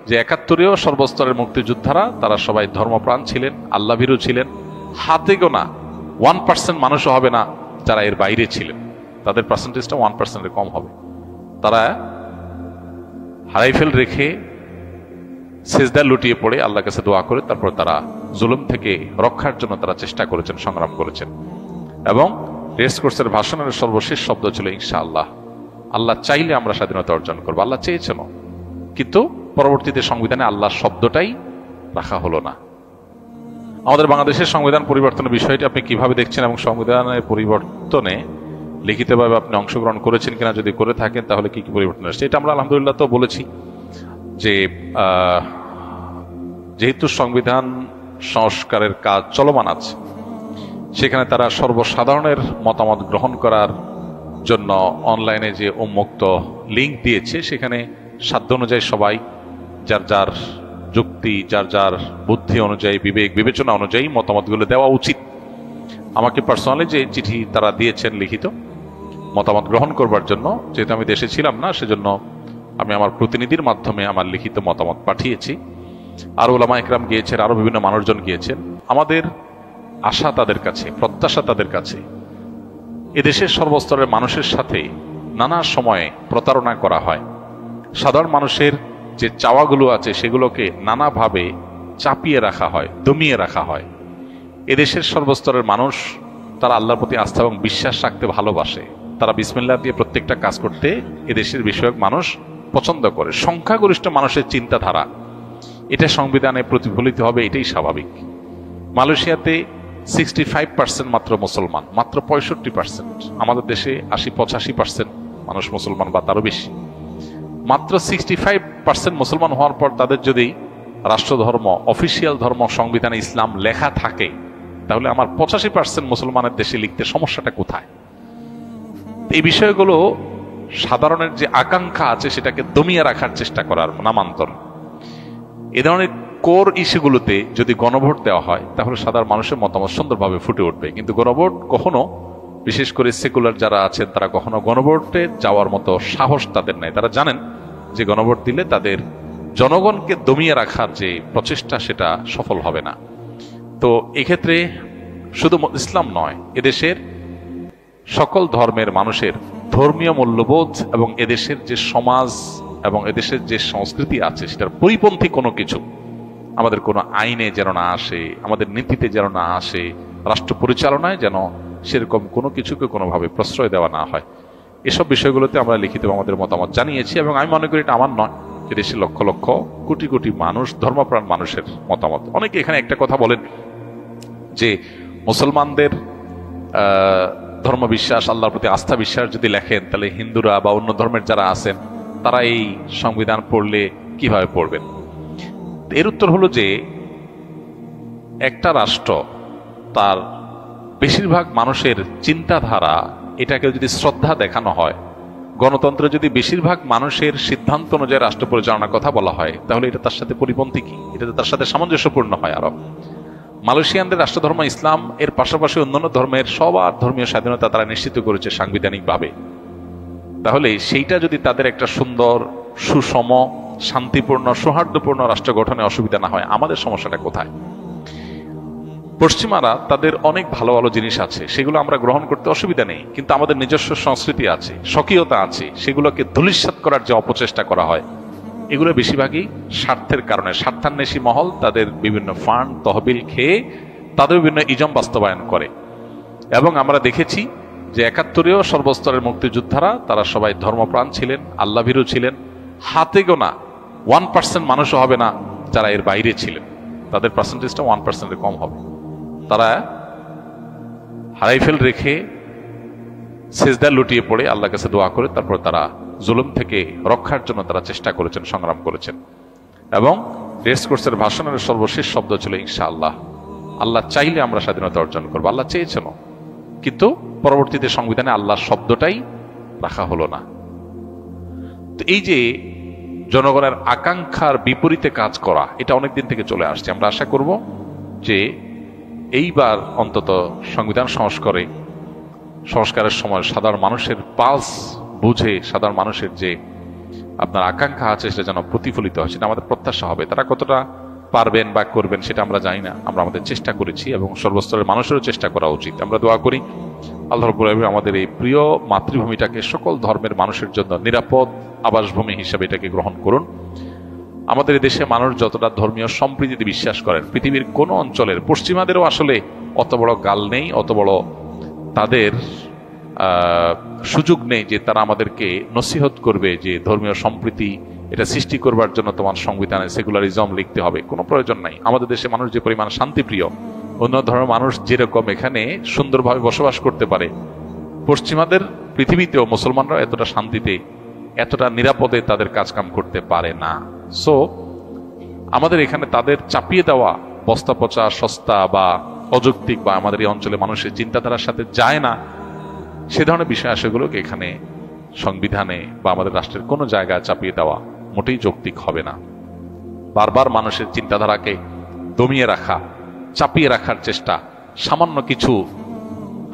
যে ৭১-এও সর্বস্তরের মুক্তিযোদ্ধারা তারা সবাই ধর্মপ্রাণ ছিলেন, আল্লাহভীরু ছিলেন। হাতে গোনা 1% মানুষও হবে না যারা এর বাইরে ছিলেন, তাদের পার্সেন্টেজটা 1%-এর কম হবে। তারা হারাইফেল রেখে সেজদা লুটিয়ে পড়ে আল্লাহর কাছে দোয়া করে তারপর তারা জুলুম থেকে রক্ষার জন্য তারা চেষ্টা করেছেন, সংগ্রাম করেছেন। এবং রেস কোর্সের ভাষণের সর্বশেষ শব্দ ছিল ইনশাআল্লাহ। আল্লাহ চাইলে আমরা স্বাধীনতা অর্জন করবো, আল্লাহ চেয়েছেন, কিন্তু পরবর্তীতে সংবিধানে আল্লাহ শব্দটাই রাখা হলো না। আমাদের বাংলাদেশের সংবিধান পরিবর্তনের বিষয়টি আপনি কিভাবে দেখছেন এবং সংবিধানের পরিবর্তনে লিখিতভাবে আপনি অংশগ্রহণ করেছেন কিনা, যদি করে থাকেন তাহলে কি কি পরিবর্তন আসছে? এটা আমরা আলহামদুলিল্লাহ তো বলেছি যে যেহেতু সংবিধান সংস্কারের কাজ চলমান আছে, সেখানে তারা সর্বসাধারণের মতামত গ্রহণ করার জন্য অনলাইনে যে উন্মুক্ত লিঙ্ক দিয়েছে, সেখানে সাধ্য অনুযায়ী সবাই যার যার যুক্তি, যার যার বুদ্ধি অনুযায়ী, বিবেক বিবেচনা অনুযায়ী মতামতগুলো দেওয়া উচিত। আমাকে পার্সোনালি যে চিঠি তারা দিয়েছেন লিখিত মতামত গ্রহণ করবার জন্য, যেহেতু আমি দেশে ছিলাম না, সেজন্য আমি আমার প্রতিনিধির মাধ্যমে আমার লিখিত মতামত পাঠিয়েছি। আরো ওলামা ইকরাম গিয়েছেন, আরো বিভিন্ন মানুষজন গিয়েছেন। আমাদের আশা তাদের কাছে, প্রত্যাশা তাদের কাছে, এদেশের সর্বস্তরের মানুষের সাথে নানা সময়ে প্রতারণা করা হয়। সাধারণ মানুষের যে চাওয়াগুলো আছে সেগুলোকে নানাভাবে চাপিয়ে রাখা হয়, দমিয়ে রাখা হয়। এদেশের সর্বস্তরের মানুষ তারা আল্লাহর প্রতি আস্থা এবং বিশ্বাস রাখতে ভালোবাসে। তারা বিসমিল্লাহ দিয়ে প্রত্যেকটা কাজ করতে এদেশের বিষয়ক মানুষ পছন্দ করে। সংখ্যাগরিষ্ঠ মানুষের চিন্তাধারা এটা সংবিধানে প্রতিফলিত হবে, এটাই স্বাভাবিক। মালয়েশিয়াতে 65% মাত্র মুসলমান, মাত্র 65%। আমাদের দেশে 80-85% মানুষ মুসলমান বা তারও বেশি। মাত্র 65% মুসলমান হওয়ার পর তাদের যদি রাষ্ট্রধর্ম, অফিসিয়াল ধর্ম সংবিধানে ইসলাম লেখা থাকে, তাহলে আমার 85% মুসলমানের দেশে লিখতে সমস্যাটা কোথায়? এই বিষয়গুলো সাধারণের যে আকাঙ্ক্ষা আছে সেটাকে দমিয়ে রাখার চেষ্টা করার নামান্তর। এ ধরনের কোর ইস্যুগুলোতে যদি গণভোট দেওয়া হয় তাহলে সাধারণ মানুষের মতামত সুন্দরভাবে ফুটে উঠবে। কিন্তু গণভোট কখনো, বিশেষ করে সেকুলার যারা আছেন, তারা কখনো গণভোটে যাওয়ার মতো সাহস তাদের নাই। তারা জানেন যে গণভোট দিলে তাদের জনগণকে দমিয়ে রাখার যে প্রচেষ্টা সেটা সফল হবে না। তো এক্ষেত্রে শুধু ইসলাম নয়, এদেশের সকল ধর্মের মানুষের ধর্মীয় মূল্যবোধ এবং এদেশের যে সমাজ এবং এদেশের যে সংস্কৃতি আছে সেটার পরিপন্থী কোনো কিছু আমাদের কোনো আইনে যেন না আসে, আমাদের নীতিতে যেন না আসে, রাষ্ট্র পরিচালনায় যেন সেরকম কোনো কিছুকে কোনোভাবে প্রশ্রয় দেওয়া না হয়। এসব বিষয়গুলোতে আমরা লিখিত আমাদের মতামত জানিয়েছি এবং আমি মনে করি এটা আমার নয়, এদেশের লক্ষ লক্ষ কোটি কোটি মানুষ, ধর্মপ্রাণ মানুষের মতামত। অনেকে এখানে একটা কথা বলেন যে মুসলমানদের ধর্মবিশ্বাস, আল্লাহর প্রতি আস্থা বিশ্বাস যদি লেখেন তাহলে হিন্দুরা বা অন্য ধর্মের যারা আছেন তারা এই সংবিধান পড়লে কিভাবে পড়বেন? এর উত্তর হলো যে একটা রাষ্ট্র তার বেশিরভাগ মানুষের চিন্তাধারা এটাকে যদি শ্রদ্ধা দেখানো হয়, গণতন্ত্রে যদি বেশিরভাগ মানুষের সিদ্ধান্ত অনুযায়ী রাষ্ট্র পরিচালনার কথা বলা হয়, তাহলে এটা তার সাথে পরিপন্থী কি? এটা তার সাথে সামঞ্জস্যপূর্ণ হয়। আরো মালয়েশিয়ানদের রাষ্ট্রধর্ম ইসলাম, এর পাশাপাশি অন্যান্য ধর্মের সবার ধর্মীয় স্বাধীনতা তারা নিশ্চিত করেছে সাংবিধানিকভাবে। তাহলে সেইটা যদি তাদের একটা সুন্দর, সুষম, শান্তিপূর্ণ, সৌহার্দ্যপূর্ণ রাষ্ট্র গঠনে অসুবিধা না হয়, আমাদের সমস্যাটা কোথায়? পশ্চিমারা তাদের অনেক ভালো ভালো জিনিস আছে, সেগুলো আমরা গ্রহণ করতে অসুবিধা নেই, কিন্তু আমাদের নিজস্ব সংস্কৃতি আছে, স্বকীয়তা আছে, সেগুলোকে ধূলিসাৎ করার যে অপচেষ্টা করা হয়, এগুলো বেশিরভাগই স্বার্থের কারণে। স্বার্থান্বেষী মহল তাদের বিভিন্ন ফান্ড, তহবিল খেয়ে তাদের বিভিন্ন ইজম বাস্তবায়ন করে। এবং আমরা দেখেছি যে ৭১-এও সর্বস্তরের মুক্তিযোদ্ধারা তারা সবাই ধর্মপ্রাণ ছিলেন, আল্লাহভীরু ছিলেন। হাতে গোনা 1% মানুষও হবে না যারা এর বাইরে ছিলেন, তাদের পার্সেন্টেজটা 1%-এর কম হবে। তারা হারাইফেল রেখে সেজদা লুটিয়ে পড়ে আল্লাহর কাছে দোয়া করে তারপর তারা জুলুম থেকে রক্ষার জন্য তারা চেষ্টা করেছেন, সংগ্রাম করেছেন। এবং রেস কোর্সের ভাষণের সর্বশেষ শব্দ ছিল ইনশাআল্লাহ। আল্লাহ চাইলে আমরা স্বাধীনতা অর্জন করবো, আল্লাহ চেয়েছেন, কিন্তু পরবর্তীতে সংবিধানে আল্লাহ শব্দটাই রাখা হলো না। তো এই যে জনগণের আকাঙ্ক্ষার বিপরীতে কাজ করা, এটা অনেকদিন থেকে চলে আসছে। আমরা আশা করব যে এইবার অন্তত সংবিধান সংস্কারের সময় সাধারণ মানুষের পালস বুঝে, সাধারণ মানুষের যে আপনার আকাঙ্ক্ষা আছে সেটা যেন প্রতিফলিত হয়, সেটা আমাদের প্রত্যাশা হবে। তারা কতটা পারবেন বা করবেন সেটা আমরা জানি না, আমরা আমাদের চেষ্টা করেছি এবং সর্বস্তরের মানুষেরও চেষ্টা করা উচিত। আমরা দোয়া করি আল্লাহ রাব্বুল আলামিন আমাদের এই প্রিয় মাতৃভূমিটাকে সকল ধর্মের মানুষের জন্য নিরাপদ আবাসভূমি হিসেবে এটাকে গ্রহণ করুন। আমাদের এই দেশে মানুষ যতটা ধর্মীয় সম্প্রীতিতে বিশ্বাস করেন, পৃথিবীর কোন অঞ্চলের পশ্চিমাদেরও আসলে অত বড় গাল নেই, অত বড় তাদের সুযোগ নেই যে তারা আমাদেরকে নসিহত করবে যে ধর্মীয় সম্প্রীতি এটা সৃষ্টি করবার জন্য তোমার সংবিধানে সেকুলারিজম লিখতে হবে। কোনো প্রয়োজন নাই। আমাদের দেশে মানুষ যে পরিমাণ শান্তিপ্রিয়, অন্য ধর্মের মানুষ যেরকম এখানে সুন্দরভাবে বসবাস করতে পারে, পশ্চিমাদের পৃথিবীতেও মুসলমানরা এতটা শান্তিতে, এতটা নিরাপদে তাদের কাজকাম করতে পারে না। সো আমাদের এখানে তাদের চাপিয়ে দেওয়া বস্তা পচা সস্তা বা অযৌক্তিক বা আমাদের এই অঞ্চলে মানুষের চিন্তাধারার সাথে যায় না, সে ধরনের বিষয় আশয়গুলোকে এখানে সংবিধানে বা আমাদের রাষ্ট্রের কোনো জায়গায় চাপিয়ে দেওয়া মোটেই যৌক্তিক হবে না। বারবার মানুষের চিন্তাধারাকে দমিয়ে রাখা, চাপিয়ে রাখার চেষ্টা, সামান্য কিছু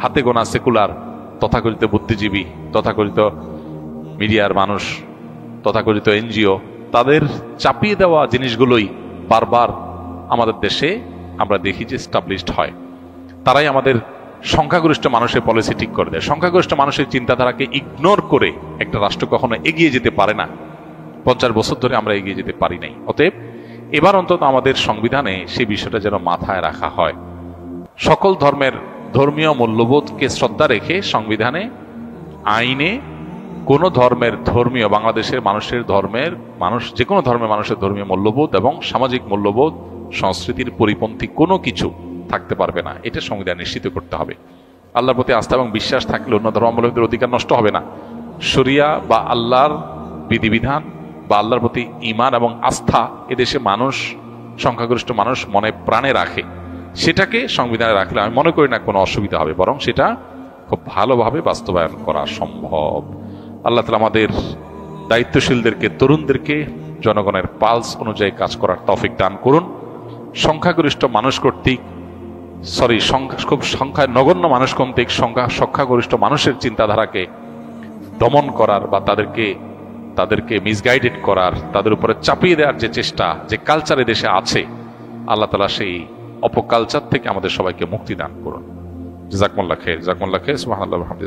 হাতে গোনা সেকুলার তথাকথিত বুদ্ধিজীবী, তথাকথিত মিডিয়ার মানুষ, তথাকথিত এনজিও, তাদের চাপিয়ে দেওয়া জিনিসগুলোই বারবার আমাদের দেশে আমরা দেখি যে এস্টাবলিশড হয়। তারাই আমাদের সংখ্যাগরিষ্ঠ মানুষের পলিসি ঠিক করে দেয়। সংখ্যাগরিষ্ঠ মানুষের চিন্তাধারাকে ইগনোর করে একটা রাষ্ট্র কখনো এগিয়ে যেতে পারে না। 50 বছর ধরে আমরা এগিয়ে যেতে পারি নাই। অতএব এবার অন্তত আমাদের সংবিধানে সেই বিষয়টা যেন মাথায় রাখা হয়। সকল ধর্মের ধর্মীয় মূল্যবোধকে শ্রদ্ধা রেখে সংবিধানে, আইনে কোন ধর্মের ধর্মীয়, বাংলাদেশের মানুষের ধর্মের মানুষ, যে কোনো ধর্মের মানুষের ধর্মীয় মূল্যবোধ এবং সামাজিক মূল্যবোধ, সংস্কৃতির পরিপন্থী কোনো কিছু থাকতে পারবে না। এটা সংবিধান নিশ্চিত করতে হবে। আল্লাহর প্রতি আস্থা এবং বিশ্বাস থাকলে অন্য ধর্মাবলম্বীদের অধিকার নষ্ট হবে না। শরিয়া বা আল্লাহর বিধিবিধান বা আল্লাহর প্রতি ঈমান এবং আস্থা এদেশে মানুষ, সংখ্যাগরিষ্ঠ মানুষ মনে প্রাণে রাখে, সেটাকে সংবিধানে রাখলে আমি মনে করি না কোনো অসুবিধা হবে, বরং সেটা খুব ভালোভাবে বাস্তবায়ন করা সম্ভব। আল্লাহ তাআলা আমাদের দায়িত্বশীলদেরকে, তরুণদেরকে জনগণের পালস অনুযায়ী কাজ করার তৌফিক দান করুন। সংখ্যাগরিষ্ঠ মানুষ কর্তৃক খুব সংখ্যায় নগণ্য মানুষ কর্তৃক সংখ্যাগরিষ্ঠ মানুষের চিন্তাধারাকে দমন করার বা তাদেরকে মিসগাইডেড করার, তাদের উপরে চাপিয়ে দেওয়ার যে চেষ্টা, যে কালচার দেশে আছে, আল্লাহ তাআলা সেই অপকালচার থেকে আমাদের সবাইকে মুক্তি দান করুন। জাযাকুমুল্লাহ খাইর। সুবহানাল্লাহ ওয়া বিহামদিহি।